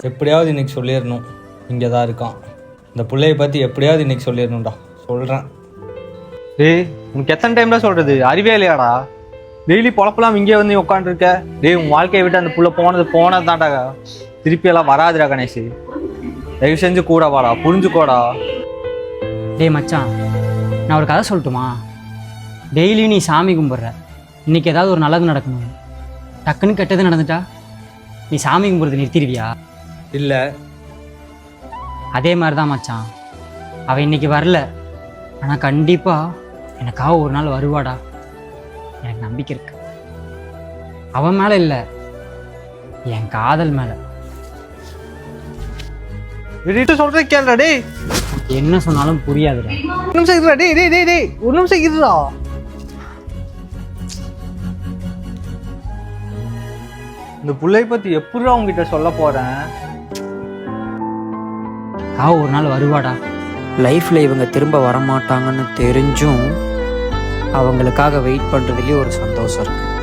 எப்படியாவது இன்னைக்கு சொல்லிடணும். இங்கே தான் இருக்கான். இந்த பிள்ளைய பற்றி எப்படியாவது இன்னைக்கு சொல்லிடணும்டா. சொல்கிறேன். டேய், உனக்கு எத்தனை டைம்ல சொல்றது? அறிவே இல்லையாடா? டெய்லி பொழப்பெல்லாம் இங்கே வந்து உட்காந்துருக்க. டேய், உன் வாழ்க்கையை விட்டு அந்த புள்ள போனது தான்டா. திருப்பி எல்லாம் வராதுடா கணேஷ். தயவு செஞ்சு கூட வாடா, புரிஞ்சுக்கோடா. டேய் மச்சான், நான் ஒரு கதை சொல்லட்டுமா? டெய்லியும் நீ சாமி கும்பிட்ற, இன்னைக்கு ஏதாவது ஒரு நல்லது நடக்கணும், டக்குன்னு கெட்டது நடந்துட்டா நீ சாமி கும்பிட்றது நிறுத்திடுவியா? இல்லை. அதே மாதிரி தான் மச்சான், அவள் இன்னைக்கு வரல, ஆனால் கண்டிப்பாக எனக்காக ஒரு நாள் வருவாடா. எனக்கு நம்பிக்கை இருக்கு. அவன் மேலே இல்லை, என் காதல் மேலே. சொல்ற கேளுடா. டேய், என்ன சொன்னாலும் புரியாதுடா. ஒரு நிமிஷம் இருடா. டேய் டேய் டேய் டேய் ஒரு நிமிஷம் இருடா. இந்த புள்ளைய பத்தி எப்படிடா உங்ககிட்ட சொல்ல போறேன்? ஒரு நாள் வருவாடா. லைஃப்பில் இவங்க திரும்ப வரமாட்டாங்கன்னு தெரிஞ்சும் அவங்களுக்காக வெயிட் பண்ணுறதுலேயே ஒரு சந்தோஷம் இருக்குது.